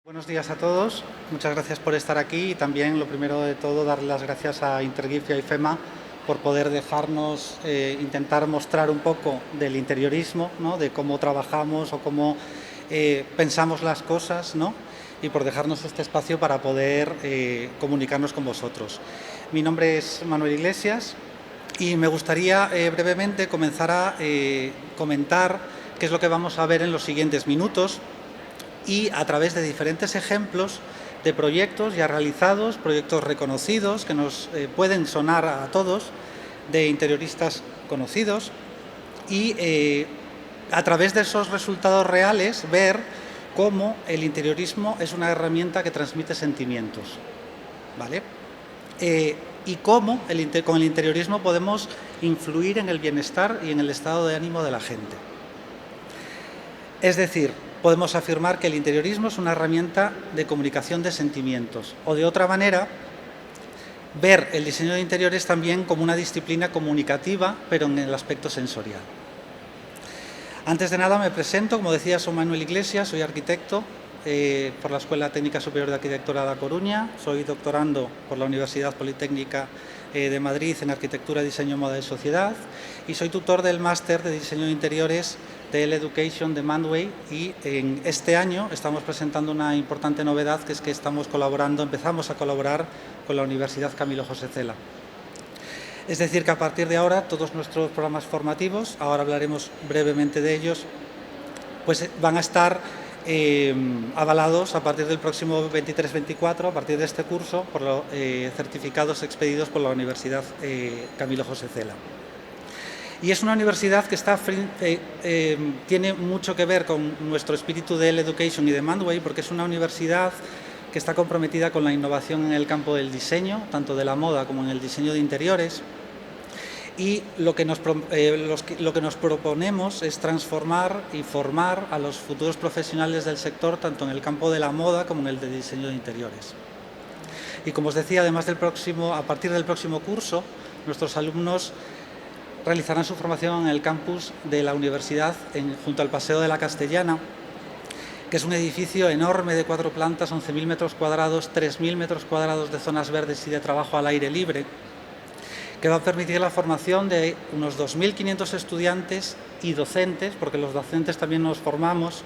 Buenos días a todos, muchas gracias por estar aquí y también, lo primero de todo, darle las gracias a Intergif y a IFEMA por poder dejarnos intentar mostrar un poco del interiorismo, ¿no? De cómo trabajamos o cómo pensamos las cosas, ¿no? Y por dejarnos este espacio para poder comunicarnos con vosotros. Mi nombre es Manuel Iglesias y me gustaría brevemente comenzar a comentar qué es lo que vamos a ver en los siguientes minutos, y a través de diferentes ejemplos de proyectos ya realizados, proyectos reconocidos que nos pueden sonar a todos, de interioristas conocidos, y a través de esos resultados reales ver cómo el interiorismo es una herramienta que transmite sentimientos, ¿vale? Y cómo con el interiorismo podemos influir en el bienestar y en el estado de ánimo de la gente. Es decir, podemos afirmar que el interiorismo es una herramienta de comunicación de sentimientos, o de otra manera, ver el diseño de interiores también como una disciplina comunicativa, pero en el aspecto sensorial. Antes de nada me presento, como decía, soy Manuel Iglesias, soy arquitecto por la Escuela Técnica Superior de Arquitectura de A Coruña, soy doctorando por la Universidad Politécnica de Madrid en Arquitectura, Diseño, Moda y Sociedad, y soy tutor del máster de Diseño de Interiores del Education de Manway, y en este año estamos presentando una importante novedad, que es que empezamos a colaborar con la Universidad Camilo José Cela. Es decir, que a partir de ahora todos nuestros programas formativos, ahora hablaremos brevemente de ellos, pues van a estar avalados a partir del próximo 23-24, a partir de este curso, por los certificados expedidos por la Universidad Camilo José Cela. Y es una universidad que tiene mucho que ver con nuestro espíritu del Education y de Manway, porque es una universidad que está comprometida con la innovación en el campo del diseño, tanto de la moda como en el diseño de interiores. Y lo que nos proponemos es transformar y formar a los futuros profesionales del sector, tanto en el campo de la moda como en el de diseño de interiores. Y como os decía, además a partir del próximo curso, nuestros alumnos realizarán su formación en el campus de la universidad, junto al Paseo de la Castellana, que es un edificio enorme de 4 plantas, 11.000 metros cuadrados, 3.000 metros cuadrados de zonas verdes y de trabajo al aire libre, que va a permitir la formación de unos 2.500 estudiantes y docentes, porque los docentes también nos formamos,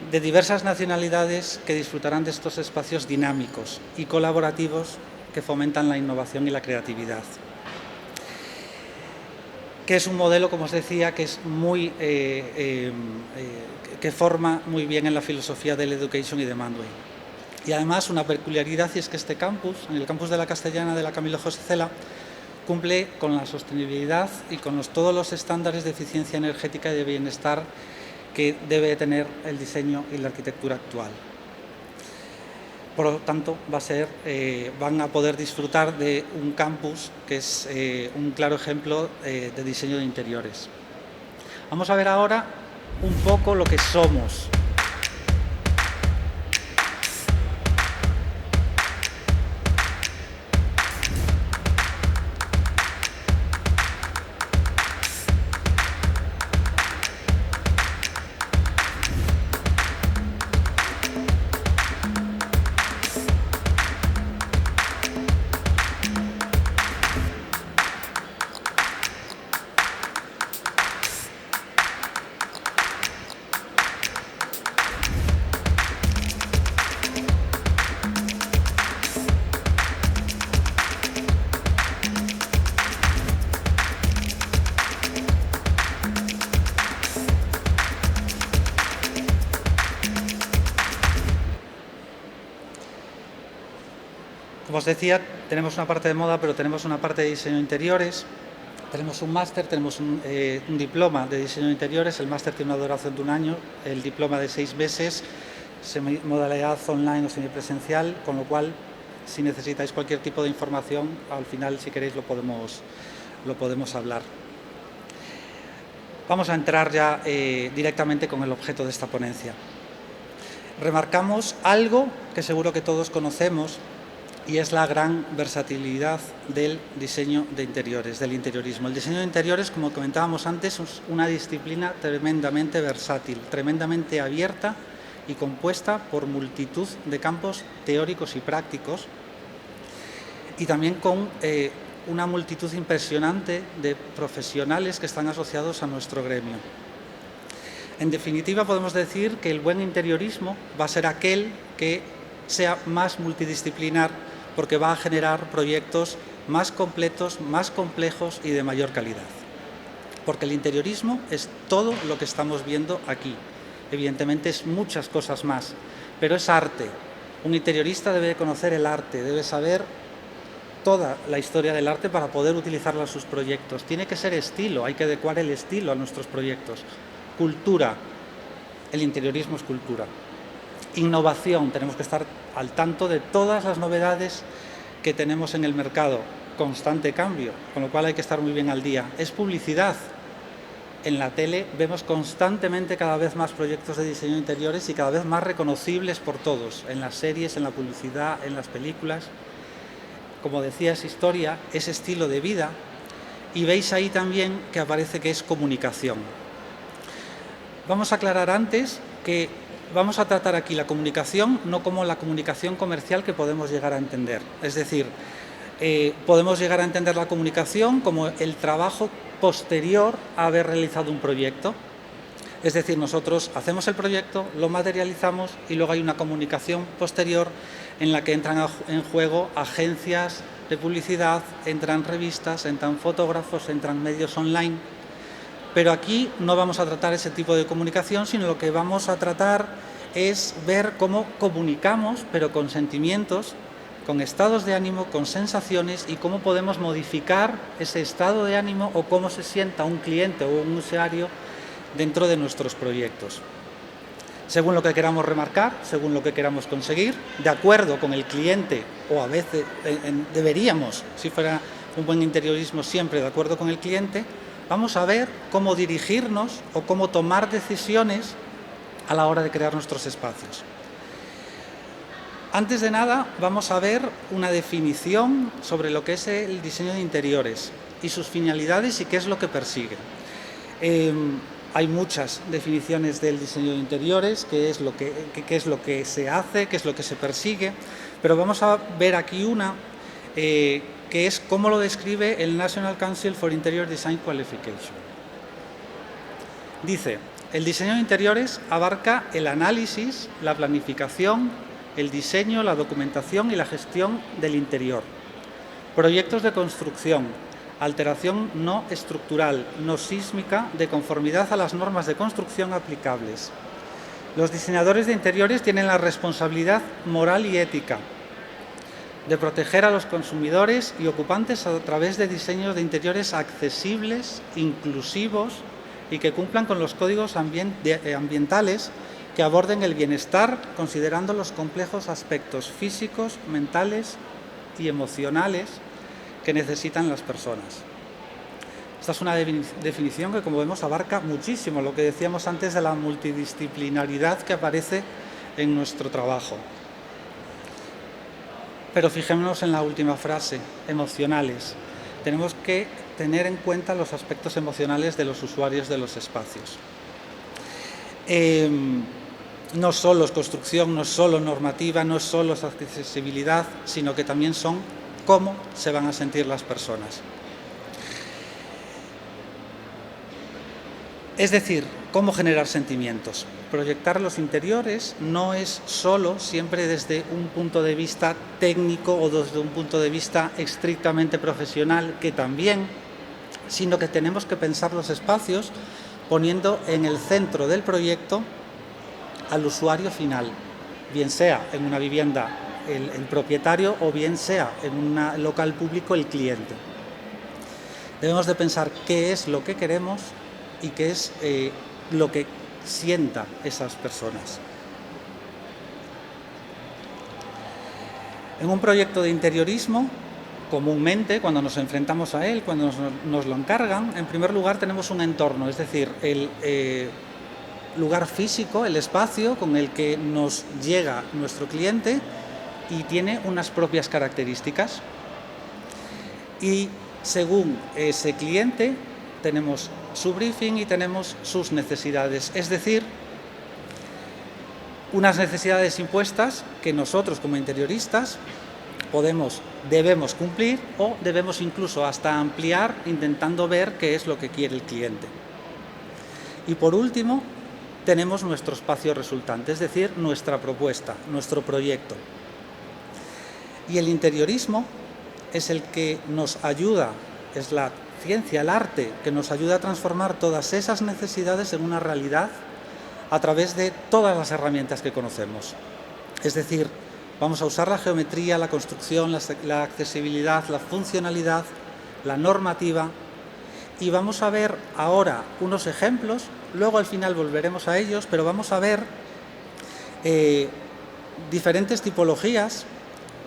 de diversas nacionalidades, que disfrutarán de estos espacios dinámicos y colaborativos que fomentan la innovación y la creatividad. Que es un modelo, como os decía, que es que forma muy bien en la filosofía del Education y de Manway. Y además, una peculiaridad, y es que este campus, en el campus de la Castellana de la Camilo José Cela, cumple con la sostenibilidad y con todos los estándares de eficiencia energética y de bienestar que debe tener el diseño y la arquitectura actual. Por lo tanto, van a poder disfrutar de un campus que es un claro ejemplo de diseño de interiores. Vamos a ver ahora un poco lo que somos. Como os decía, tenemos una parte de moda, pero tenemos una parte de diseño de interiores. Tenemos un máster, tenemos un diploma de diseño de interiores. El máster tiene una duración de 1 año, el diploma de 6 meses, modalidad online o semipresencial, con lo cual, si necesitáis cualquier tipo de información, al final, si queréis, lo podemos hablar. Vamos a entrar ya directamente con el objeto de esta ponencia. Remarcamos algo que seguro que todos conocemos, y es la gran versatilidad del diseño de interiores, del interiorismo. El diseño de interiores, como comentábamos antes, es una disciplina tremendamente versátil, tremendamente abierta y compuesta por multitud de campos teóricos y prácticos, y también con una multitud impresionante de profesionales que están asociados a nuestro gremio. En definitiva, podemos decir que el buen interiorismo va a ser aquel que sea más multidisciplinar, porque va a generar proyectos más completos, más complejos y de mayor calidad. Porque el interiorismo es todo lo que estamos viendo aquí. Evidentemente es muchas cosas más, pero es arte. Un interiorista debe conocer el arte, debe saber toda la historia del arte para poder utilizarlo en sus proyectos. Tiene que ser estilo, hay que adecuar el estilo a nuestros proyectos. Cultura, el interiorismo es cultura. Innovación, tenemos que estar al tanto de todas las novedades que tenemos en el mercado, constante cambio, con lo cual hay que estar muy bien al día. Es publicidad. En la tele vemos constantemente cada vez más proyectos de diseño de interiores y cada vez más reconocibles por todos, en las series, en la publicidad, en las películas. Como decía, es historia, es estilo de vida, y veis ahí también que aparece que es comunicación. Vamos a aclarar antes que vamos a tratar aquí la comunicación no como la comunicación comercial que podemos llegar a entender. Es decir, podemos llegar a entender la comunicación como el trabajo posterior a haber realizado un proyecto. Es decir, nosotros hacemos el proyecto, lo materializamos y luego hay una comunicación posterior en la que entran en juego agencias de publicidad, entran revistas, entran fotógrafos, entran medios online. Pero aquí no vamos a tratar ese tipo de comunicación, sino lo que vamos a tratar es ver cómo comunicamos, pero con sentimientos, con estados de ánimo, con sensaciones, y cómo podemos modificar ese estado de ánimo o cómo se sienta un cliente o un usuario dentro de nuestros proyectos. Según lo que queramos remarcar, según lo que queramos conseguir, de acuerdo con el cliente, o a veces deberíamos, si fuera un buen interiorismo, siempre de acuerdo con el cliente, vamos a ver cómo dirigirnos o cómo tomar decisiones a la hora de crear nuestros espacios. Antes de nada, vamos a ver una definición sobre lo que es el diseño de interiores y sus finalidades y qué es lo que persigue. Hay muchas definiciones del diseño de interiores, qué es lo que se hace, qué es lo que se persigue, pero vamos a ver aquí una que es cómo lo describe el National Council for Interior Design Qualification. Dice: el diseño de interiores abarca el análisis, la planificación, el diseño, la documentación y la gestión del interior. Proyectos de construcción, alteración no estructural, no sísmica, de conformidad a las normas de construcción aplicables. Los diseñadores de interiores tienen la responsabilidad moral y ética de proteger a los consumidores y ocupantes a través de diseños de interiores accesibles, inclusivos y que cumplan con los códigos ambientales que aborden el bienestar considerando los complejos aspectos físicos, mentales y emocionales que necesitan las personas. Esta es una definición que, como vemos, abarca muchísimo lo que decíamos antes de la multidisciplinaridad que aparece en nuestro trabajo. Pero fijémonos en la última frase, emocionales. Tenemos que tener en cuenta los aspectos emocionales de los usuarios de los espacios. No solo es construcción, no es solo normativa, no es solo accesibilidad, sino que también son cómo se van a sentir las personas. Es decir, cómo generar sentimientos. Proyectar los interiores no es solo siempre desde un punto de vista técnico o desde un punto de vista estrictamente profesional, que también, sino que tenemos que pensar los espacios poniendo en el centro del proyecto al usuario final, bien sea en una vivienda el propietario o bien sea en un local público el cliente. Debemos de pensar qué es lo que queremos y qué es lo que sienta esas personas. En un proyecto de interiorismo, comúnmente, cuando nos enfrentamos a él, cuando nos lo encargan, en primer lugar tenemos un entorno, es decir, el lugar físico, el espacio con el que nos llega nuestro cliente y tiene unas propias características. Y según ese cliente tenemos su briefing y tenemos sus necesidades. Es decir, unas necesidades impuestas que nosotros como interioristas debemos cumplir o debemos incluso hasta ampliar intentando ver qué es lo que quiere el cliente. Y por último, tenemos nuestro espacio resultante, es decir, nuestra propuesta, nuestro proyecto. Y el interiorismo es el que nos ayuda, es la ciencia, el arte, que nos ayuda a transformar todas esas necesidades en una realidad a través de todas las herramientas que conocemos. Es decir, vamos a usar la geometría, la construcción, la accesibilidad, la funcionalidad, la normativa, y vamos a ver ahora unos ejemplos, luego al final volveremos a ellos, pero vamos a ver diferentes tipologías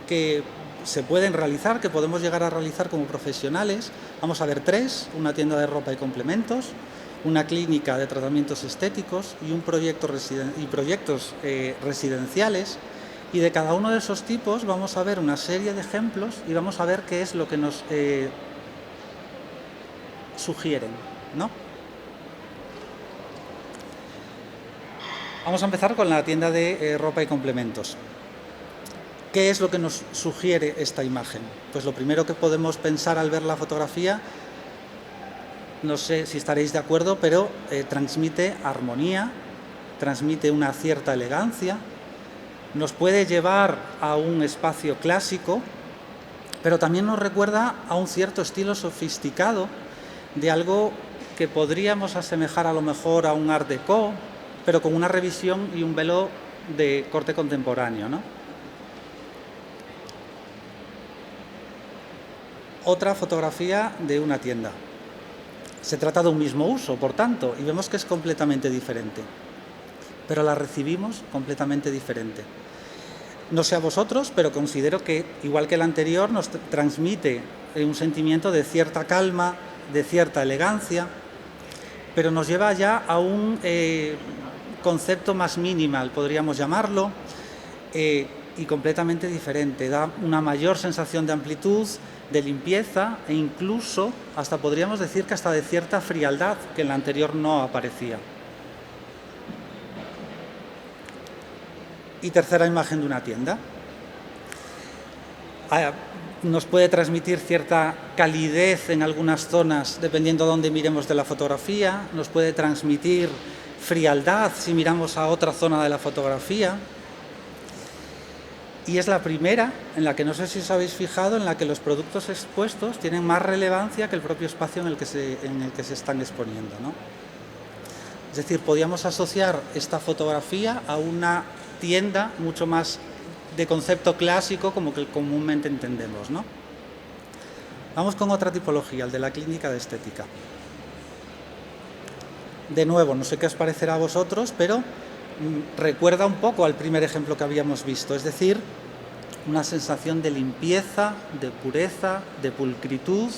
que se pueden realizar, que podemos llegar a realizar como profesionales. Vamos a ver 3, una tienda de ropa y complementos, una clínica de tratamientos estéticos y proyectos residenciales, y de cada uno de esos tipos vamos a ver una serie de ejemplos y vamos a ver qué es lo que nos sugieren, ¿no? Vamos a empezar con la tienda de ropa y complementos. ¿Qué es lo que nos sugiere esta imagen? Pues lo primero que podemos pensar al ver la fotografía, no sé si estaréis de acuerdo, pero transmite armonía, transmite una cierta elegancia, nos puede llevar a un espacio clásico, pero también nos recuerda a un cierto estilo sofisticado de algo que podríamos asemejar a lo mejor a un art déco, pero con una revisión y un velo de corte contemporáneo, ¿no? Otra fotografía de una tienda. Se trata de un mismo uso, por tanto, y vemos que es completamente diferente, pero la recibimos completamente diferente. No sé a vosotros, pero considero que, igual que la anterior, nos transmite un sentimiento de cierta calma, de cierta elegancia, pero nos lleva ya a un concepto más minimal, podríamos llamarlo, y completamente diferente. Da una mayor sensación de amplitud, de limpieza e incluso, hasta podríamos decir que hasta de cierta frialdad, que en la anterior no aparecía. Y tercera imagen de una tienda. Nos puede transmitir cierta calidez en algunas zonas, dependiendo de dónde miremos de la fotografía. Nos puede transmitir frialdad si miramos a otra zona de la fotografía. Y es la primera en la que, no sé si os habéis fijado, en la que los productos expuestos tienen más relevancia que el propio espacio en el que se están exponiendo, ¿no? Es decir, podíamos asociar esta fotografía a una tienda mucho más de concepto clásico, como que comúnmente entendemos, ¿no? Vamos con otra tipología, el de la clínica de estética. De nuevo, no sé qué os parecerá a vosotros, pero recuerda un poco al primer ejemplo que habíamos visto, es decir, una sensación de limpieza, de pureza, de pulcritud,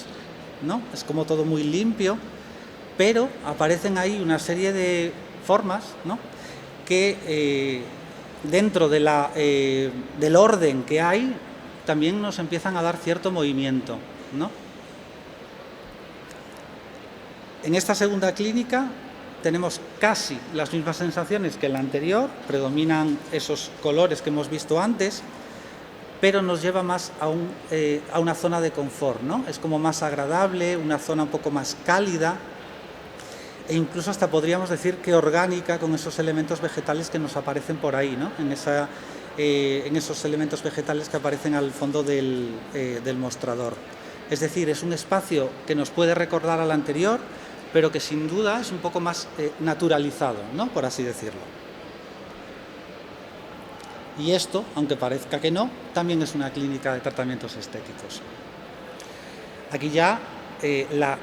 ¿no? Es como todo muy limpio, pero aparecen ahí una serie de formas, ¿no?, que dentro de del orden que hay también nos empiezan a dar cierto movimiento, ¿no? En esta segunda clínica tenemos casi las mismas sensaciones que en la anterior, predominan esos colores que hemos visto antes, pero nos lleva más a una zona de confort, ¿no? Es como más agradable, una zona un poco más cálida, e incluso hasta podríamos decir que orgánica, con esos elementos vegetales que nos aparecen por ahí, ¿no? En esos elementos vegetales que aparecen al fondo del mostrador. Es decir, es un espacio que nos puede recordar al anterior, pero que sin duda es un poco más naturalizado, ¿no?, por así decirlo. Y esto, aunque parezca que no, también es una clínica de tratamientos estéticos. Aquí ya la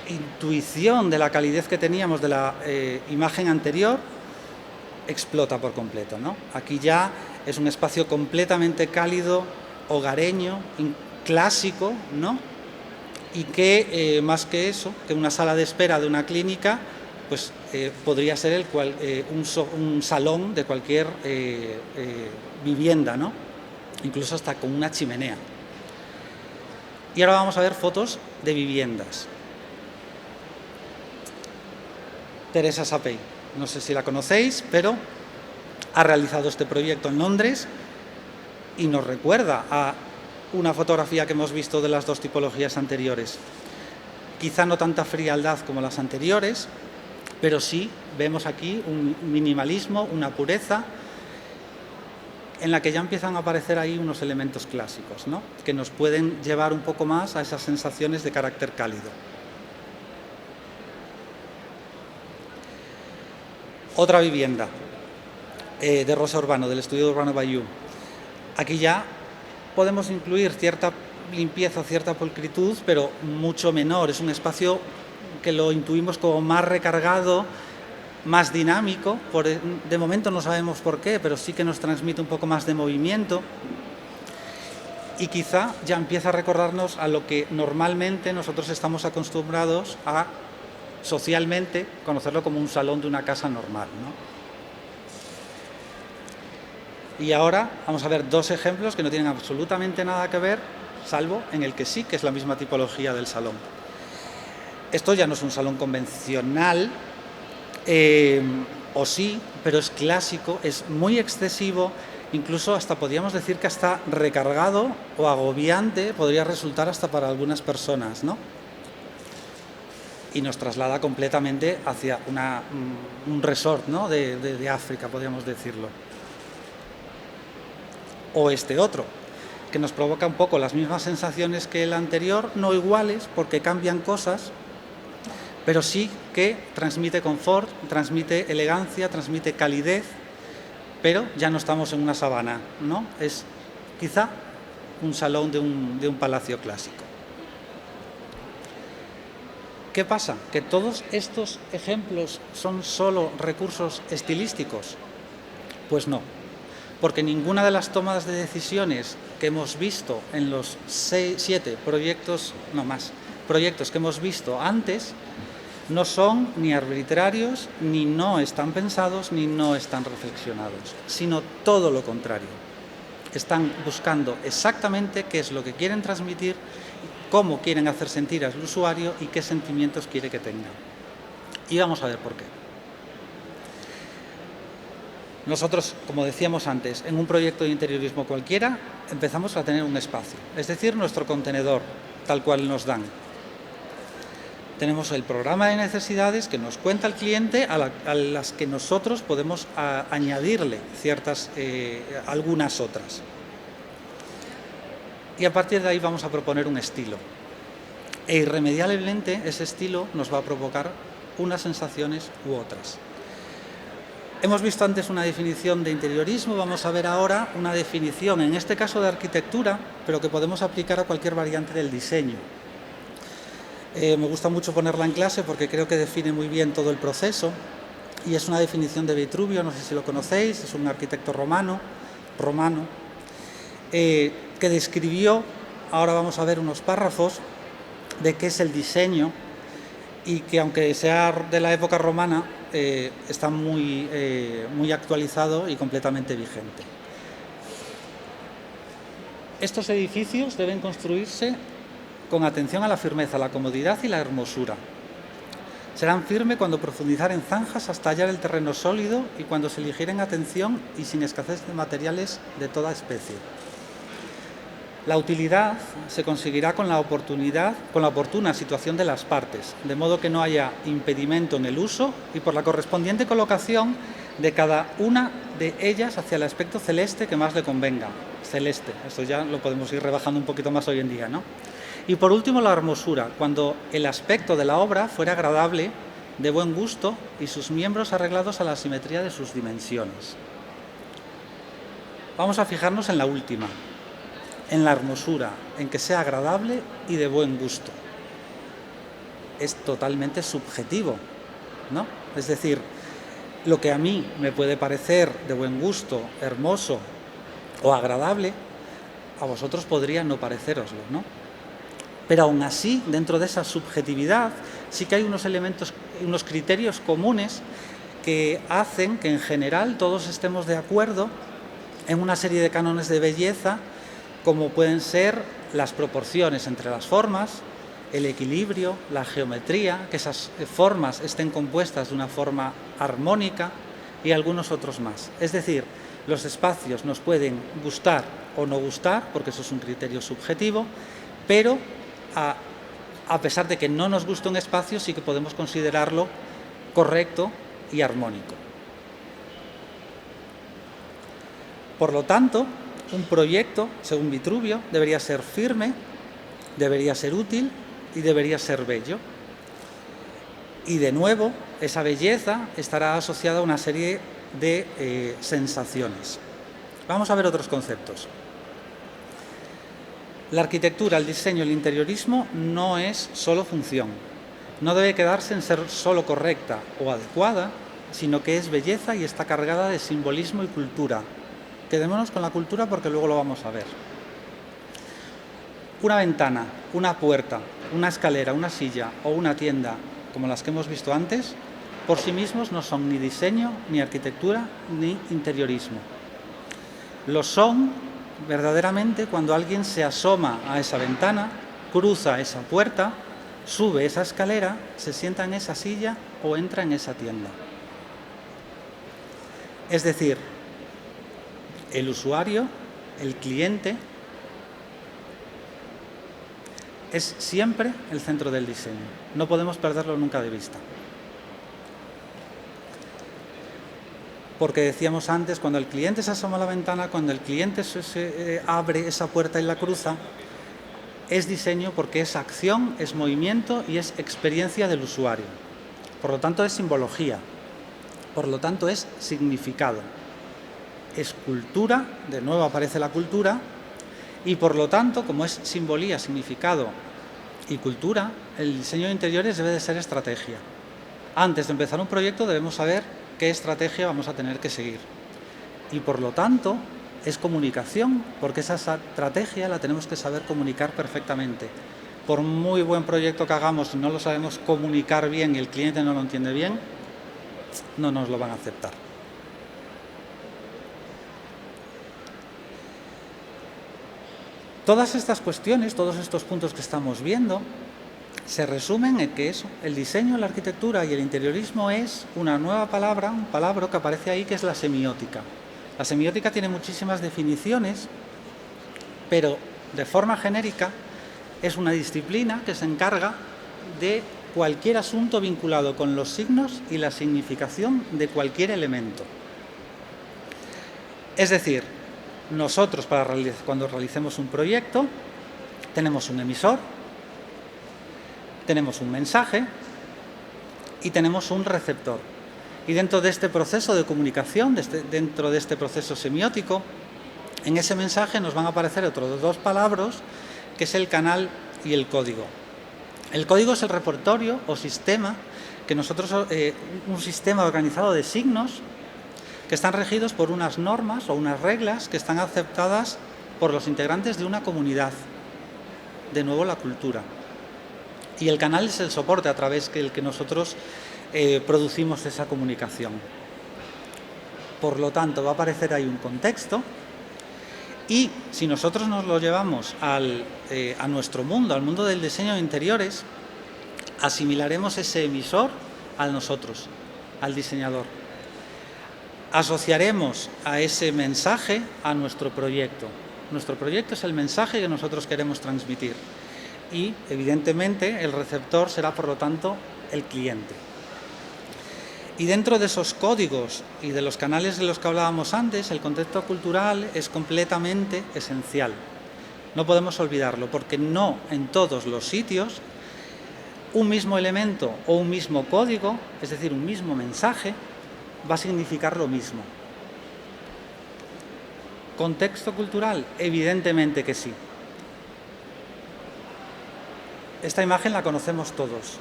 intuición de la calidez que teníamos de la imagen anterior explota por completo, ¿no? Aquí ya es un espacio completamente cálido, hogareño, clásico, ¿no? Y que más que eso, que una sala de espera de una clínica, pues podría ser un salón de cualquier vivienda, ¿no? Incluso hasta con una chimenea. Y ahora vamos a ver fotos de viviendas. Teresa Sapey, no sé si la conocéis, pero ha realizado este proyecto en Londres y nos recuerda a una fotografía que hemos visto de las dos tipologías anteriores. Quizá no tanta frialdad como las anteriores, pero sí vemos aquí un minimalismo, una pureza, en la que ya empiezan a aparecer ahí unos elementos clásicos, ¿no?, que nos pueden llevar un poco más a esas sensaciones de carácter cálido. Otra vivienda de Rosa Urbano, del estudio Urbano Bayú. Aquí ya podemos incluir cierta limpieza, cierta pulcritud, pero mucho menor. Es un espacio que lo intuimos como más recargado, más dinámico. De momento no sabemos por qué, pero sí que nos transmite un poco más de movimiento. Y quizá ya empieza a recordarnos a lo que normalmente nosotros estamos acostumbrados a, socialmente, conocerlo como un salón de una casa normal, ¿no? Y ahora vamos a ver dos ejemplos que no tienen absolutamente nada que ver, salvo en el que sí que es la misma tipología del salón. Esto ya no es un salón convencional, o sí, pero es clásico, es muy excesivo, incluso hasta podríamos decir que hasta recargado o agobiante podría resultar hasta para algunas personas, ¿no? Y nos traslada completamente hacia un resort, ¿no?, de África, podríamos decirlo. O este otro, que nos provoca un poco las mismas sensaciones que el anterior, no iguales porque cambian cosas, pero sí que transmite confort, transmite elegancia, transmite calidez, pero ya no estamos en una sabana, ¿no? Es quizá un salón de un palacio clásico. ¿Qué pasa? ¿Que todos estos ejemplos son solo recursos estilísticos? Pues no, porque ninguna de las tomas de decisiones que hemos visto en los 7 proyectos, no más, proyectos que hemos visto antes, no son ni arbitrarios, ni no están pensados, ni no están reflexionados, sino todo lo contrario. Están buscando exactamente qué es lo que quieren transmitir, cómo quieren hacer sentir al usuario y qué sentimientos quiere que tenga. Y vamos a ver por qué. Nosotros, como decíamos antes, en un proyecto de interiorismo cualquiera, empezamos a tener un espacio, es decir, nuestro contenedor, tal cual nos dan. Tenemos el programa de necesidades que nos cuenta el cliente, a las que nosotros podemos añadirle algunas otras. Y a partir de ahí vamos a proponer un estilo. E irremediablemente ese estilo nos va a provocar unas sensaciones u otras. Hemos visto antes una definición de interiorismo, vamos a ver ahora una definición, en este caso de arquitectura, pero que podemos aplicar a cualquier variante del diseño. Me gusta mucho ponerla en clase porque creo que define muy bien todo el proceso, y es una definición de Vitruvio, no sé si lo conocéis, es un arquitecto romano, que describió, ahora vamos a ver unos párrafos, de qué es el diseño, y que aunque sea de la época romana, está muy actualizado y completamente vigente. Estos edificios deben construirse con atención a la firmeza, la comodidad y la hermosura. Serán firmes cuando profundizar en zanjas hasta hallar el terreno sólido y cuando se eligieren atención y sin escasez de materiales de toda especie. La utilidad se conseguirá con la oportuna situación de las partes, de modo que no haya impedimento en el uso y por la correspondiente colocación de cada una de ellas hacia el aspecto celeste que más le convenga. Celeste, esto ya lo podemos ir rebajando un poquito más hoy en día, ¿no? Y por último, la hermosura, cuando el aspecto de la obra fuera agradable, de buen gusto y sus miembros arreglados a la simetría de sus dimensiones. Vamos a fijarnos en la última, en la hermosura, en que sea agradable y de buen gusto. Es totalmente subjetivo, ¿no? Es decir, lo que a mí me puede parecer de buen gusto, hermoso o agradable, a vosotros podría no pareceroslo, ¿no? Pero aún así, dentro de esa subjetividad, sí que hay unos elementos, unos criterios comunes que hacen que en general todos estemos de acuerdo en una serie de cánones de belleza, como pueden ser las proporciones entre las formas, el equilibrio, la geometría, que esas formas estén compuestas de una forma armónica, y algunos otros más. Es decir, los espacios nos pueden gustar o no gustar, porque eso es un criterio subjetivo, pero a pesar de que no nos guste un espacio, sí que podemos considerarlo correcto y armónico. Por lo tanto, un proyecto, según Vitruvio, debería ser firme, debería ser útil y debería ser bello. Y de nuevo, esa belleza estará asociada a una serie de sensaciones. Vamos a ver otros conceptos. La arquitectura, el diseño, el interiorismo no es solo función. No debe quedarse en ser solo correcta o adecuada, sino que es belleza y está cargada de simbolismo y cultura. Quedémonos con la cultura porque luego lo vamos a ver. Una ventana, una puerta, una escalera, una silla o una tienda, como las que hemos visto antes, por sí mismos no son ni diseño, ni arquitectura, ni interiorismo. Lo son verdaderamente cuando alguien se asoma a esa ventana, cruza esa puerta, sube esa escalera, se sienta en esa silla o entra en esa tienda. Es decir, el usuario, el cliente, es siempre el centro del diseño. No podemos perderlo nunca de vista. Porque decíamos antes, cuando el cliente se asoma a la ventana, cuando el cliente se abre esa puerta y la cruza, es diseño porque es acción, es movimiento y es experiencia del usuario. Por lo tanto, es simbología. Por lo tanto, es significado. Es cultura, de nuevo aparece la cultura, y por lo tanto, como es simbolía, significado y cultura, el diseño de interiores debe de ser estrategia. Antes de empezar un proyecto debemos saber qué estrategia vamos a tener que seguir. Y por lo tanto, es comunicación, porque esa estrategia la tenemos que saber comunicar perfectamente. Por muy buen proyecto que hagamos, si no lo sabemos comunicar bien y el cliente no lo entiende bien, no nos lo van a aceptar. Todas estas cuestiones, todos estos puntos que estamos viendo, se resumen en que eso, el diseño, la arquitectura y el interiorismo es una nueva palabra, un palabra que aparece ahí, que es la semiótica. La semiótica tiene muchísimas definiciones, pero de forma genérica es una disciplina que se encarga de cualquier asunto vinculado con los signos y la significación de cualquier elemento. Es decir, nosotros cuando realicemos un proyecto tenemos un emisor, tenemos un mensaje y tenemos un receptor. Y dentro de este proceso de comunicación, dentro de este proceso semiótico, en ese mensaje nos van a aparecer otros dos palabras, que es el canal y el código. El código es el repertorio o sistema que nosotros, un sistema organizado de signos que están regidos por unas normas o unas reglas que están aceptadas por los integrantes de una comunidad. De nuevo, la cultura. Y el canal es el soporte a través del que nosotros producimos esa comunicación. Por lo tanto, va a aparecer ahí un contexto y si nosotros nos lo llevamos a nuestro mundo, al mundo del diseño de interiores, asimilaremos ese emisor a nosotros, al diseñador. Asociaremos a ese mensaje a nuestro proyecto. Nuestro proyecto es el mensaje que nosotros queremos transmitir y, evidentemente, el receptor será, por lo tanto, el cliente. Y dentro de esos códigos y de los canales de los que hablábamos antes, el contexto cultural es completamente esencial. No podemos olvidarlo, porque no en todos los sitios un mismo elemento o un mismo código, es decir, un mismo mensaje, va a significar lo mismo. ¿Contexto cultural? Evidentemente que sí. Esta imagen la conocemos todos,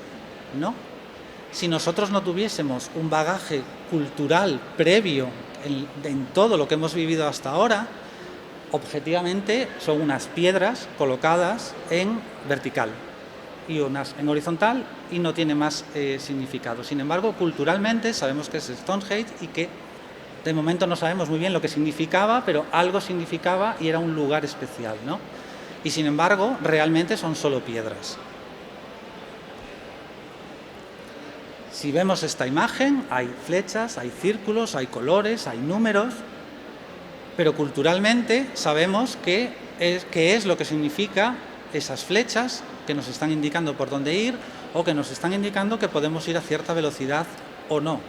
¿no? Si nosotros no tuviésemos un bagaje cultural previo en todo lo que hemos vivido hasta ahora, objetivamente son unas piedras colocadas en vertical y unas en horizontal y no tiene más significado. Sin embargo, culturalmente sabemos que es Stonehenge y que de momento no sabemos muy bien lo que significaba, pero algo significaba y era un lugar especial, ¿no? Y sin embargo, realmente son solo piedras. Si vemos esta imagen, hay flechas, hay círculos, hay colores, hay números, pero culturalmente sabemos qué es lo que significa esas flechas que nos están indicando por dónde ir o que nos están indicando que podemos ir a cierta velocidad o no.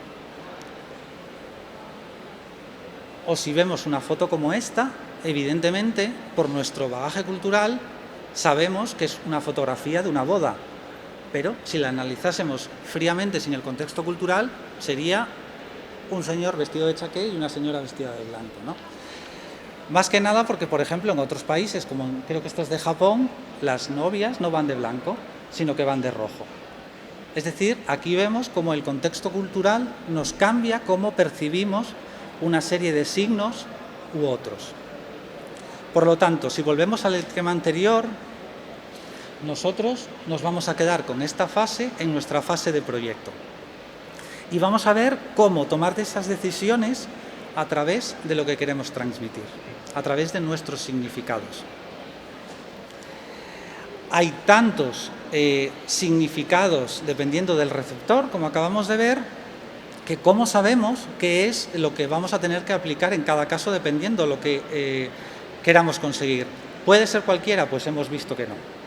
O si vemos una foto como esta, evidentemente, por nuestro bagaje cultural, sabemos que es una fotografía de una boda, pero si la analizásemos fríamente sin el contexto cultural, sería un señor vestido de chaqué y una señora vestida de blanco, ¿no? Más que nada porque, por ejemplo, en otros países, como creo que esto es de Japón, las novias no van de blanco, sino que van de rojo. Es decir, aquí vemos cómo el contexto cultural nos cambia cómo percibimos una serie de signos u otros. Por lo tanto, si volvemos al esquema anterior, nosotros nos vamos a quedar con esta fase en nuestra fase de proyecto. Y vamos a ver cómo tomar esas decisiones a través de lo que queremos transmitir, a través de nuestros significados. Hay tantos significados dependiendo del receptor, como acabamos de ver, que cómo sabemos qué es lo que vamos a tener que aplicar en cada caso dependiendo de lo que queramos conseguir. ¿Puede ser cualquiera? Pues hemos visto que no.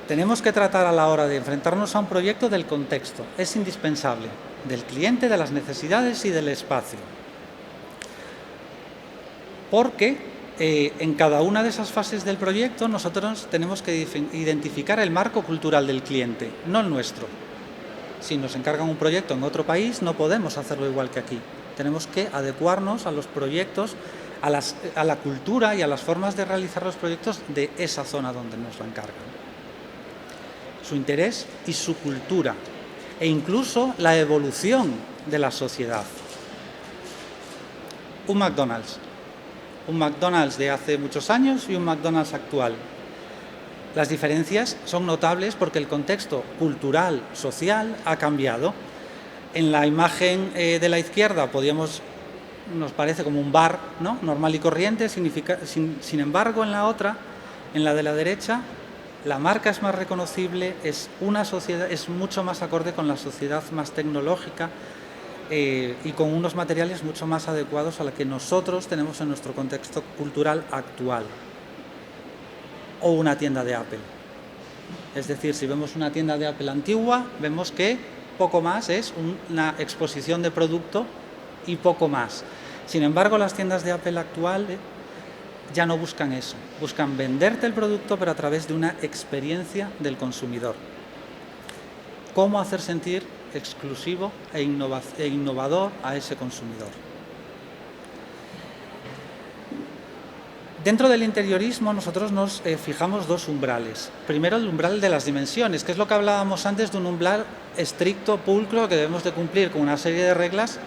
Tenemos que tratar a la hora de enfrentarnos a un proyecto del contexto, es indispensable, del cliente, de las necesidades y del espacio. Porque en cada una de esas fases del proyecto nosotros tenemos que identificar el marco cultural del cliente, no el nuestro. Si nos encargan un proyecto en otro país, no podemos hacerlo igual que aquí. Tenemos que adecuarnos a los proyectos, a la cultura y a las formas de realizar los proyectos de esa zona donde nos lo encargan. Su interés y su cultura, e incluso la evolución de la sociedad. Un McDonald's de hace muchos años y un McDonald's actual. Las diferencias son notables porque el contexto cultural, social, ha cambiado. En la imagen de la izquierda nos parece como un bar, ¿no?, normal y corriente, sin embargo en la otra, en la de la derecha, la marca es más reconocible, es mucho más acorde con la sociedad más tecnológica y con unos materiales mucho más adecuados a la que nosotros tenemos en nuestro contexto cultural actual. O una tienda de Apple. Es decir, si vemos una tienda de Apple antigua, vemos que poco más es una exposición de producto y poco más. Sin embargo, las tiendas de Apple actual ya no buscan eso, buscan venderte el producto pero a través de una experiencia del consumidor. Cómo hacer sentir exclusivo e innovador a ese consumidor. Dentro del interiorismo nosotros nos fijamos dos umbrales. Primero, el umbral de las dimensiones, que es lo que hablábamos antes de un umbral estricto, pulcro, que debemos de cumplir con una serie de reglas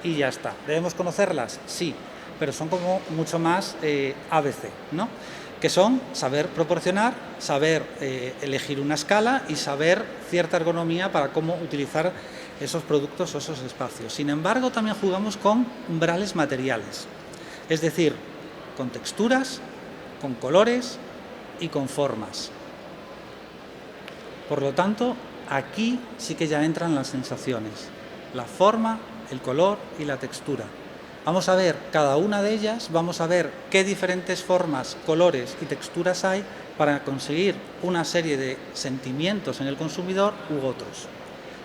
y ya está. ¿Debemos conocerlas? Sí, pero son como mucho más ABC, ¿no? Que son saber proporcionar, saber elegir una escala y saber cierta ergonomía para cómo utilizar esos productos o esos espacios. Sin embargo, también jugamos con umbrales materiales, es decir, con texturas, con colores y con formas. Por lo tanto, aquí sí que ya entran las sensaciones, la forma, el color y la textura. Vamos a ver cada una de ellas, vamos a ver qué diferentes formas, colores y texturas hay para conseguir una serie de sentimientos en el consumidor u otros.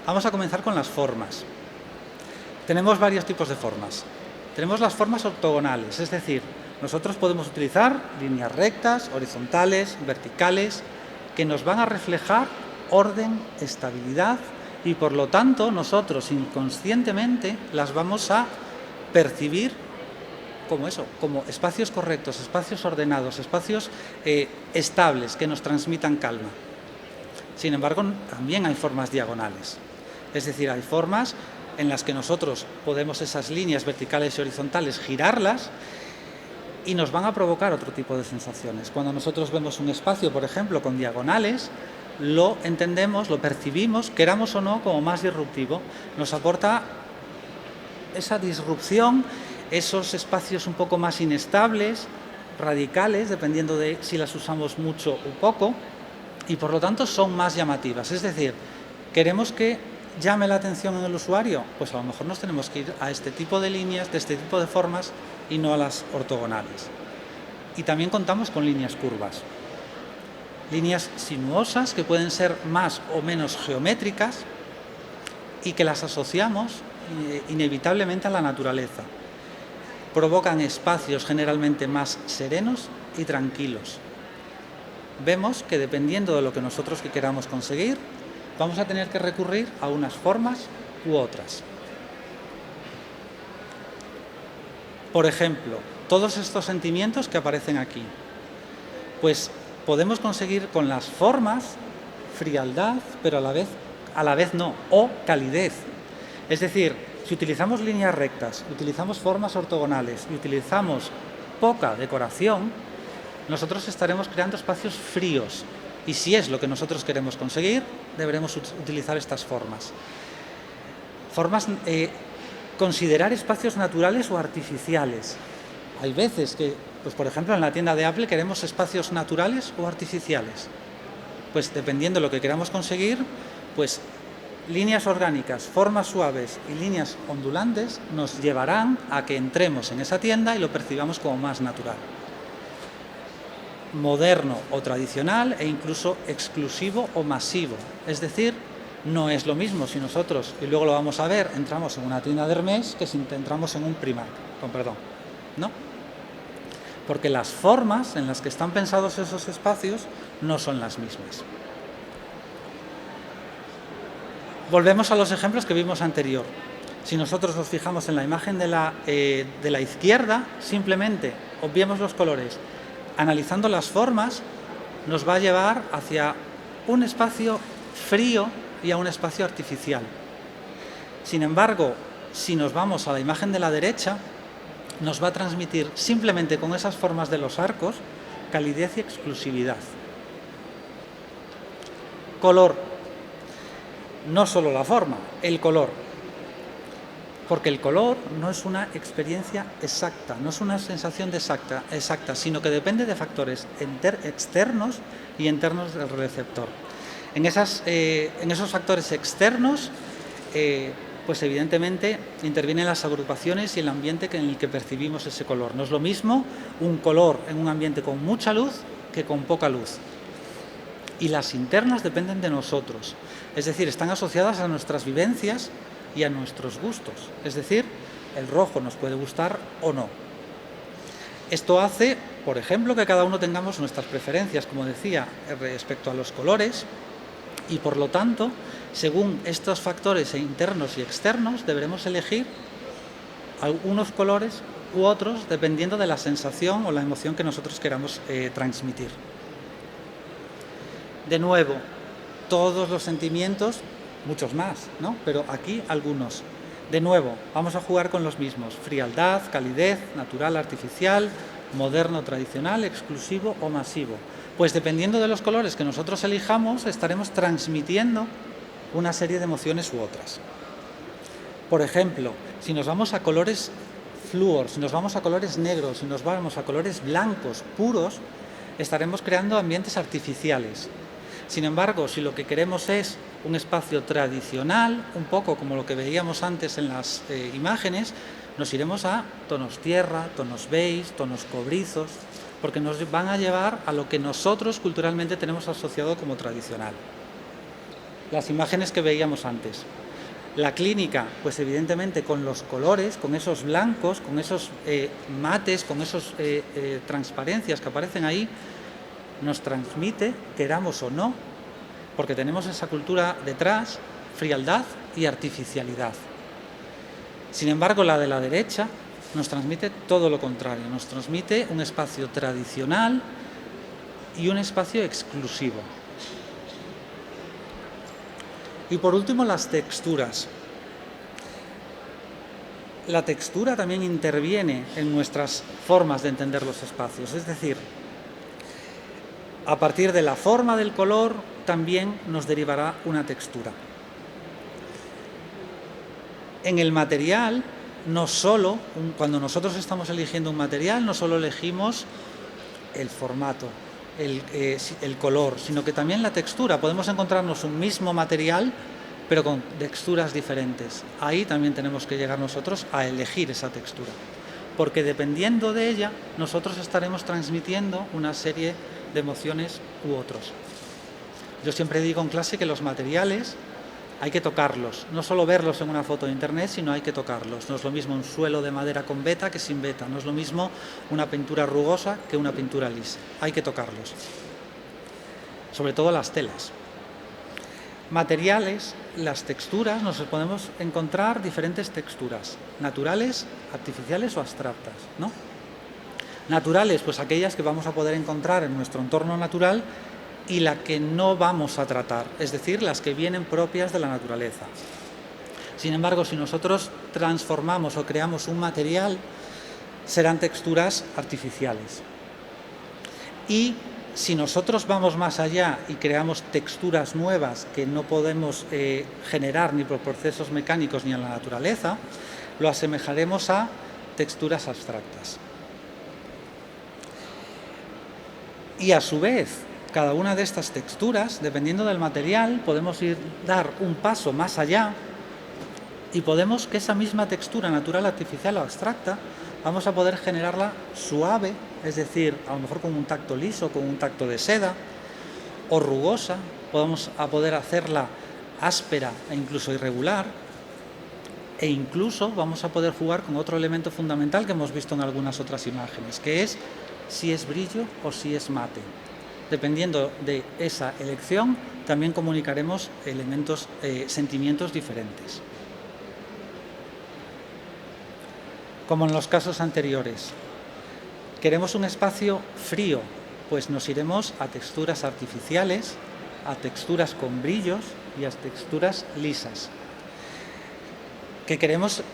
Vamos a comenzar con las formas. Tenemos varios tipos de formas. Tenemos las formas ortogonales, es decir, nosotros podemos utilizar líneas rectas, horizontales, verticales, que nos van a reflejar orden, estabilidad y por lo tanto nosotros inconscientemente las vamos a percibir como eso, como espacios correctos, espacios ordenados, espacios estables que nos transmitan calma. Sin embargo, también hay formas diagonales, es decir, hay formas en las que nosotros podemos esas líneas verticales y horizontales girarlas y nos van a provocar otro tipo de sensaciones. Cuando nosotros vemos un espacio, por ejemplo, con diagonales, lo entendemos, lo percibimos, queramos o no, como más disruptivo. Nos aporta esa disrupción, esos espacios un poco más inestables, radicales, dependiendo de si las usamos mucho o poco, y por lo tanto son más llamativas. Es decir, ¿Queremos que llame la atención en el usuario? Pues a lo mejor nos tenemos que ir a este tipo de líneas, de este tipo de formas y no a las ortogonales. Y también contamos con líneas curvas. Líneas sinuosas que pueden ser más o menos geométricas y que las asociamos inevitablemente a la naturaleza. Provocan espacios generalmente más serenos y tranquilos. Vemos que dependiendo de lo que nosotros queramos conseguir, vamos a tener que recurrir a unas formas u otras. Por ejemplo, todos estos sentimientos que aparecen aquí, pues podemos conseguir con las formas frialdad, pero a la vez no, o calidez. Es decir, si utilizamos líneas rectas, utilizamos formas ortogonales y utilizamos poca decoración, nosotros estaremos creando espacios fríos. Y si es lo que nosotros queremos conseguir, deberemos utilizar estas formas. Considerar espacios naturales o artificiales. Hay veces que, pues por ejemplo, en la tienda de Apple queremos espacios naturales o artificiales. Pues dependiendo de lo que queramos conseguir, pues líneas orgánicas, formas suaves y líneas ondulantes nos llevarán a que entremos en esa tienda y lo percibamos como más natural. Moderno o tradicional e incluso exclusivo o masivo. Es decir, no es lo mismo si nosotros, y luego lo vamos a ver, entramos en una tienda de Hermès que si entramos en un Primark, ¿no? Porque las formas en las que están pensados esos espacios no son las mismas. Volvemos a los ejemplos que vimos anterior. Si nosotros nos fijamos en la imagen de la izquierda, simplemente obviemos los colores. Analizando las formas, nos va a llevar hacia un espacio frío y a un espacio artificial. Sin embargo, si nos vamos a la imagen de la derecha, nos va a transmitir simplemente con esas formas de los arcos calidez y exclusividad. Color. No solo la forma, el color. Porque el color no es una experiencia exacta, no es una sensación exacta, sino que depende de factores externos y internos del receptor. En esos factores externos, pues evidentemente intervienen las agrupaciones y el ambiente en el que percibimos ese color. No es lo mismo un color en un ambiente con mucha luz que con poca luz. Y las internas dependen de nosotros, es decir, están asociadas a nuestras vivencias y a nuestros gustos, es decir, el rojo nos puede gustar o no. Esto hace, por ejemplo, que cada uno tengamos nuestras preferencias, como decía, respecto a los colores y por lo tanto, según estos factores internos y externos, deberemos elegir algunos colores u otros dependiendo de la sensación o la emoción que nosotros queramos transmitir. De nuevo, todos los sentimientos, muchos más, ¿no? Pero aquí algunos. De nuevo, vamos a jugar con los mismos. Frialdad, calidez, natural, artificial, moderno, tradicional, exclusivo o masivo. Pues dependiendo de los colores que nosotros elijamos, estaremos transmitiendo una serie de emociones u otras. Por ejemplo, si nos vamos a colores flúor, si nos vamos a colores negros, si nos vamos a colores blancos, puros, estaremos creando ambientes artificiales. Sin embargo, si lo que queremos es un espacio tradicional, un poco como lo que veíamos antes en las imágenes, nos iremos a tonos tierra, tonos beige, tonos cobrizos, porque nos van a llevar a lo que nosotros culturalmente tenemos asociado como tradicional. Las imágenes que veíamos antes. La clínica, pues evidentemente con los colores, con esos blancos, con esos mates, con esas transparencias que aparecen ahí, nos transmite, queramos o no, porque tenemos esa cultura detrás, frialdad y artificialidad. Sin embargo, la de la derecha nos transmite todo lo contrario, nos transmite un espacio tradicional y un espacio exclusivo. Y por último, las texturas. La textura también interviene en nuestras formas de entender los espacios, es decir, a partir de la forma del color también nos derivará una textura. En el material, no solo, cuando nosotros estamos eligiendo un material, no solo elegimos el formato, el color, sino que también la textura. Podemos encontrarnos un mismo material pero con texturas diferentes. Ahí también tenemos que llegar nosotros a elegir esa textura, porque dependiendo de ella, nosotros estaremos transmitiendo una serie de emociones u otros. Yo siempre digo en clase que los materiales hay que tocarlos, no solo verlos en una foto de internet, sino hay que tocarlos. No es lo mismo un suelo de madera con beta que sin beta, no es lo mismo una pintura rugosa que una pintura lisa, hay que tocarlos. Sobre todo las telas. Materiales, las texturas, nos podemos encontrar diferentes texturas, naturales, artificiales o abstractas, ¿no? Naturales, pues aquellas que vamos a poder encontrar en nuestro entorno natural, y la que no vamos a tratar, es decir, las que vienen propias de la naturaleza. Sin embargo, si nosotros transformamos o creamos un material, serán texturas artificiales. Y si nosotros vamos más allá y creamos texturas nuevas que no podemos generar ni por procesos mecánicos ni en la naturaleza, lo asemejaremos a texturas abstractas. Y a su vez, cada una de estas texturas, dependiendo del material, podemos dar un paso más allá y podemos que esa misma textura natural, artificial o abstracta, vamos a poder generarla suave, es decir, a lo mejor con un tacto liso, con un tacto de seda, o rugosa, vamos a poder hacerla áspera e incluso irregular, e incluso vamos a poder jugar con otro elemento fundamental que hemos visto en algunas otras imágenes, que es si es brillo o si es mate. Dependiendo de esa elección, también comunicaremos elementos, sentimientos diferentes. Como en los casos anteriores, queremos un espacio frío, pues nos iremos a texturas artificiales, a texturas con brillos y a texturas lisas. Que queremos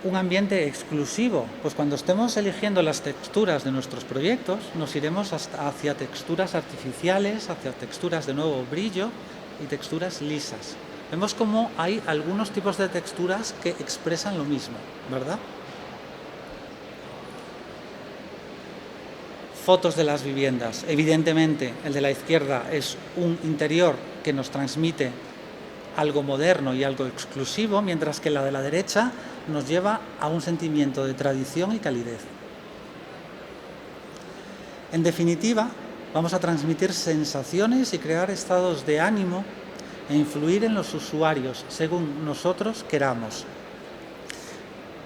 un ambiente exclusivo, pues cuando estemos eligiendo las texturas de nuestros proyectos, nos iremos hacia texturas artificiales, hacia texturas de nuevo brillo y texturas lisas. Vemos cómo hay algunos tipos de texturas que expresan lo mismo, ¿verdad? Fotos de las viviendas. Evidentemente, el de la izquierda es un interior que nos transmite algo moderno y algo exclusivo, mientras que la de la derecha nos lleva a un sentimiento de tradición y calidez. En definitiva, vamos a transmitir sensaciones y crear estados de ánimo e influir en los usuarios según nosotros queramos,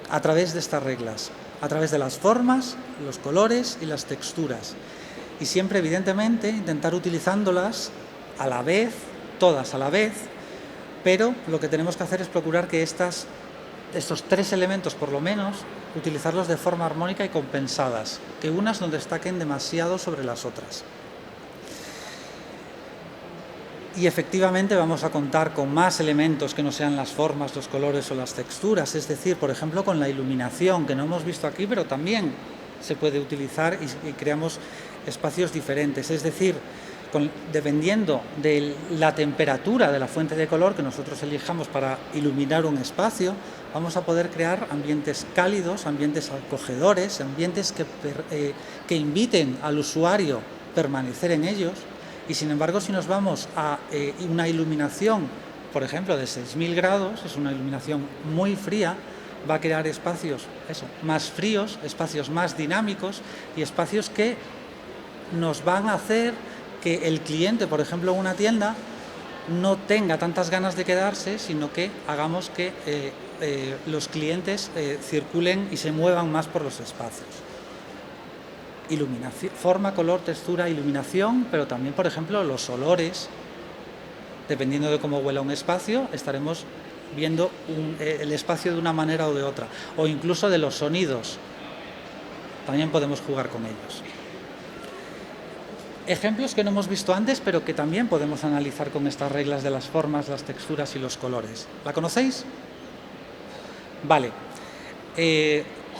a través de estas reglas, a través de las formas, los colores y las texturas. Y siempre, evidentemente, intentar utilizándolas a la vez, todas a la vez, pero lo que tenemos que hacer es procurar que estos tres elementos, por lo menos, utilizarlos de forma armónica y compensadas, que unas no destaquen demasiado sobre las otras. Y efectivamente vamos a contar con más elementos que no sean las formas, los colores o las texturas, es decir, por ejemplo, con la iluminación, que no hemos visto aquí, pero también se puede utilizar y creamos espacios diferentes, es decir, dependiendo de la temperatura de la fuente de color que nosotros elijamos para iluminar un espacio, vamos a poder crear ambientes cálidos, ambientes acogedores, ambientes que inviten al usuario a permanecer en ellos. Y sin embargo, si nos vamos a una iluminación, por ejemplo, de 6000 grados, es una iluminación muy fría, va a crear espacios más fríos, espacios más dinámicos y espacios que nos van a hacer que el cliente, por ejemplo, en una tienda, no tenga tantas ganas de quedarse, sino que hagamos que los clientes circulen y se muevan más por los espacios. Iluminación, forma, color, textura, iluminación, pero también, por ejemplo, los olores. Dependiendo de cómo huela un espacio, estaremos viendo el espacio de una manera o de otra. O incluso de los sonidos. También podemos jugar con ellos. Ejemplos que no hemos visto antes, pero que también podemos analizar con estas reglas de las formas, las texturas y los colores. ¿La conocéis? Vale.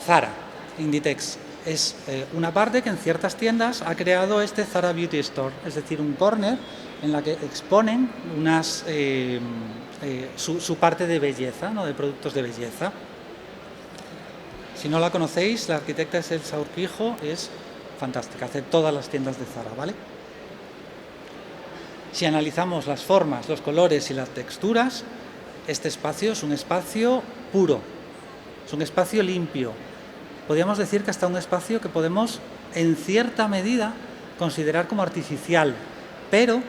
Zara, Inditex, es una parte que en ciertas tiendas ha creado este Zara Beauty Store, es decir, un corner en la que exponen su parte de belleza, ¿no? De productos de belleza. Si no la conocéis, la arquitecta es Elsa Urquijo, es fantástica, hace todas las tiendas de Zara, ¿vale? Si analizamos las formas, los colores y las texturas, Este espacio es un espacio puro, es un espacio limpio. Podríamos decir que hasta un espacio que podemos, en cierta medida, considerar como artificial, pero,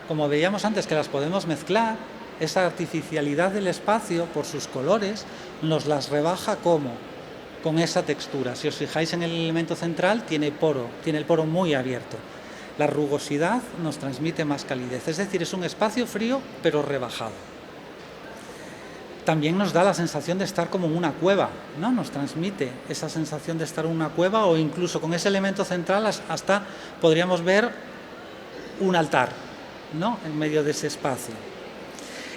como veíamos antes que las podemos mezclar, esa artificialidad del espacio, por sus colores, nos las rebaja ¿cómo? Con esa textura. Si os fijáis en el elemento central, tiene el poro muy abierto. La rugosidad nos transmite más calidez, es decir, es un espacio frío pero rebajado. También nos da la sensación de estar como en una cueva, ¿no? Nos transmite esa sensación de estar en una cueva, o incluso con ese elemento central hasta podríamos ver un altar, ¿no? En medio de ese espacio.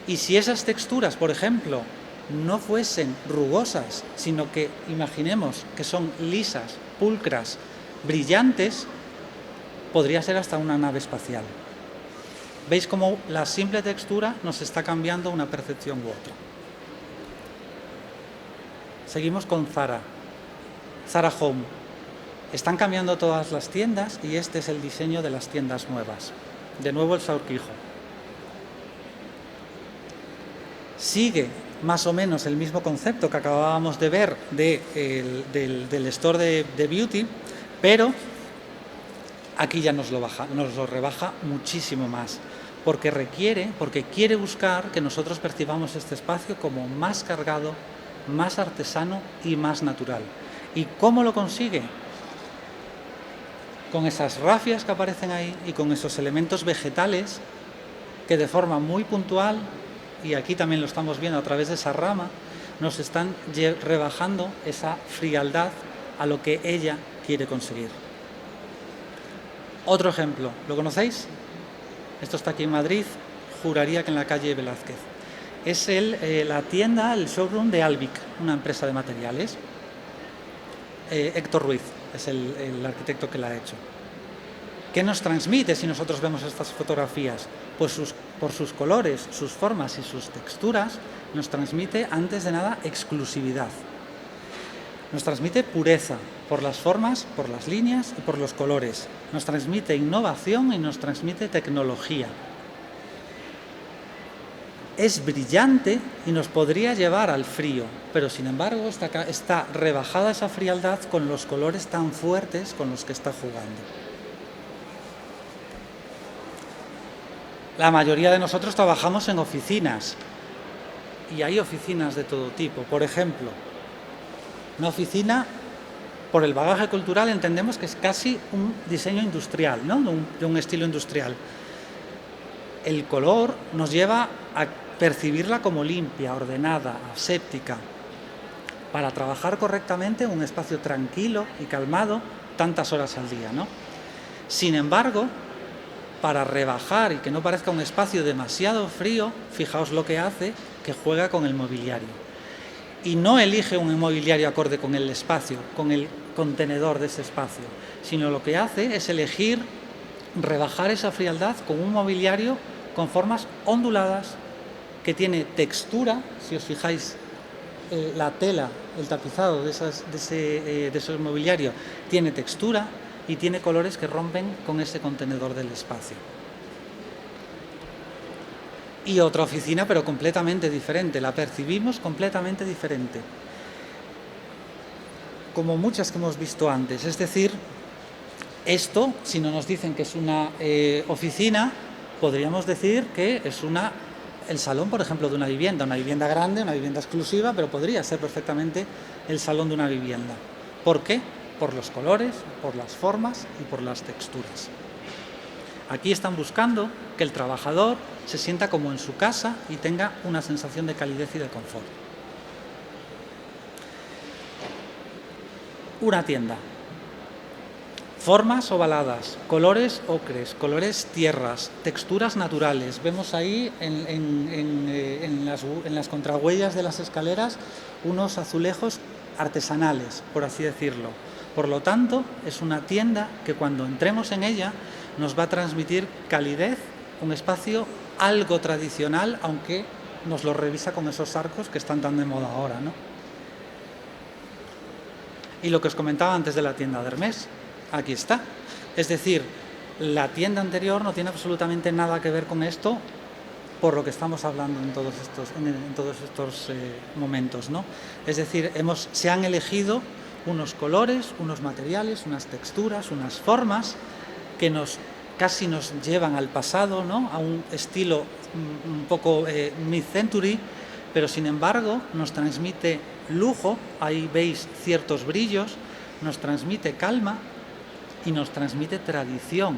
Y si esas texturas, por ejemplo, no fuesen rugosas, sino que imaginemos que son lisas, pulcras, brillantes, podría ser hasta una nave espacial. ¿Veis cómo la simple textura nos está cambiando una percepción u otra? Seguimos con Zara Home. Están cambiando todas las tiendas y este es el diseño de las tiendas nuevas. De nuevo el Saurquijo. Sigue más o menos el mismo concepto que acabábamos de ver del store de Beauty, pero aquí ya nos lo rebaja muchísimo más, porque quiere buscar que nosotros percibamos este espacio como más cargado, más artesano y más natural. ¿Y cómo lo consigue? Con esas rafias que aparecen ahí y con esos elementos vegetales que de forma muy puntual, y aquí también lo estamos viendo a través de esa rama, nos están rebajando esa frialdad a lo que ella quiere conseguir. Otro ejemplo, ¿lo conocéis? Esto está aquí en Madrid, juraría que en la calle Velázquez. Es la tienda, el showroom de Albic, una empresa de materiales. Héctor Ruiz es el arquitecto que la ha hecho. ¿Qué nos transmite si nosotros vemos estas fotografías? Pues por sus colores, sus formas y sus texturas, nos transmite, antes de nada, exclusividad. Nos transmite pureza por las formas, por las líneas y por los colores. Nos transmite innovación y nos transmite tecnología. Es brillante y nos podría llevar al frío, pero sin embargo está rebajada esa frialdad con los colores tan fuertes con los que está jugando. La mayoría de nosotros trabajamos en oficinas y hay oficinas de todo tipo. Por ejemplo, una oficina, por el bagaje cultural, entendemos que es casi un diseño industrial, ¿no? De un estilo industrial. El color nos lleva a percibirla como limpia, ordenada, aséptica, para trabajar correctamente en un espacio tranquilo y calmado tantas horas al día, ¿no? Sin embargo, para rebajar y que no parezca un espacio demasiado frío, fijaos lo que hace, que juega con el mobiliario. Y no elige un mobiliario acorde con el espacio, con el contenedor de ese espacio, sino lo que hace es elegir rebajar esa frialdad con un mobiliario con formas onduladas, que tiene textura. Si os fijáis, la tela, el tapizado de ese mobiliario tiene textura y tiene colores que rompen con ese contenedor del espacio. Y otra oficina, pero completamente diferente, la percibimos completamente diferente, como muchas que hemos visto antes. Es decir, esto, si no nos dicen que es una oficina, podríamos decir que es el salón, por ejemplo, de una vivienda grande, una vivienda exclusiva, pero podría ser perfectamente el salón de una vivienda. ¿Por qué? Por los colores, por las formas y por las texturas. Aquí están buscando que el trabajador se sienta como en su casa y tenga una sensación de calidez y de confort. Una tienda. Formas ovaladas, colores ocres, colores tierras, texturas naturales. Vemos ahí en las contrahuellas de las escaleras unos azulejos artesanales, por así decirlo. Por lo tanto, es una tienda que cuando entremos en ella nos va a transmitir calidez, un espacio algo tradicional, aunque nos lo revisa con esos arcos que están tan de moda ahora, ¿no? Y lo que os comentaba antes de la tienda de Hermès, aquí está. Es decir, la tienda anterior no tiene absolutamente nada que ver con esto, por lo que estamos hablando en todos estos momentos, ¿no? Es decir, se han elegido unos colores, unos materiales, unas texturas, unas formas que casi nos llevan al pasado, ¿no? A un estilo un poco mid-century, pero sin embargo nos transmite lujo, ahí veis ciertos brillos, nos transmite calma y nos transmite tradición.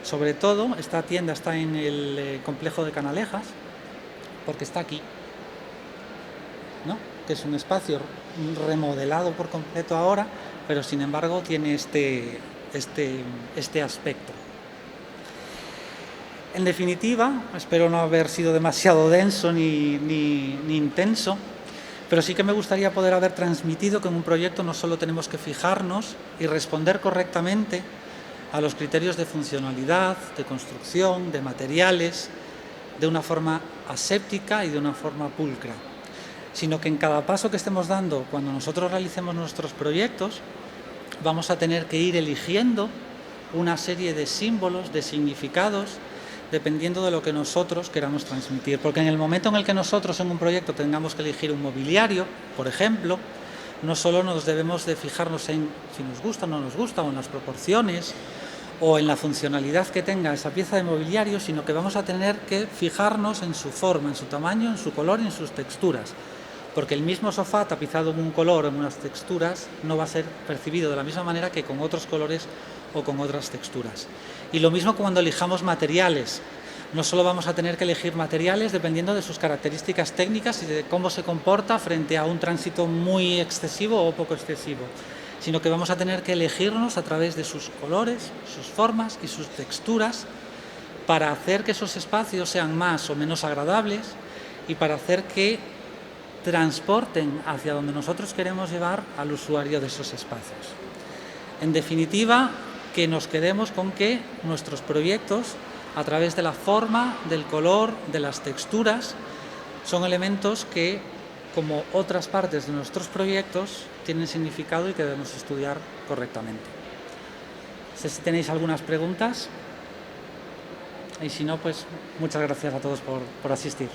Sobre todo, esta tienda está en el complejo de Canalejas, porque está aquí, ¿no? Que es un espacio remodelado por completo ahora, pero sin embargo tiene este aspecto. En definitiva, espero no haber sido demasiado denso ni intenso, pero sí que me gustaría poder haber transmitido que en un proyecto no solo tenemos que fijarnos y responder correctamente a los criterios de funcionalidad, de construcción, de materiales, de una forma aséptica y de una forma pulcra, sino que en cada paso que estemos dando, cuando nosotros realicemos nuestros proyectos, vamos a tener que ir eligiendo una serie de símbolos, de significados, dependiendo de lo que nosotros queramos transmitir. Porque en el momento en el que nosotros en un proyecto tengamos que elegir un mobiliario, por ejemplo, no solo nos debemos de fijarnos en si nos gusta o no nos gusta, o en las proporciones, o en la funcionalidad que tenga esa pieza de mobiliario, sino que vamos a tener que fijarnos en su forma, en su tamaño, en su color y en sus texturas. Porque el mismo sofá tapizado en un color o en unas texturas no va a ser percibido de la misma manera que con otros colores o con otras texturas. Y lo mismo cuando elijamos materiales. No solo vamos a tener que elegir materiales dependiendo de sus características técnicas y de cómo se comporta frente a un tránsito muy excesivo o poco excesivo, sino que vamos a tener que elegirnos a través de sus colores, sus formas y sus texturas para hacer que esos espacios sean más o menos agradables y para hacer que transporten hacia donde nosotros queremos llevar al usuario de esos espacios. En definitiva, que nos quedemos con que nuestros proyectos, a través de la forma, del color, de las texturas, son elementos que, como otras partes de nuestros proyectos, tienen significado y que debemos estudiar correctamente. No sé si tenéis algunas preguntas y si no, pues muchas gracias a todos por asistir.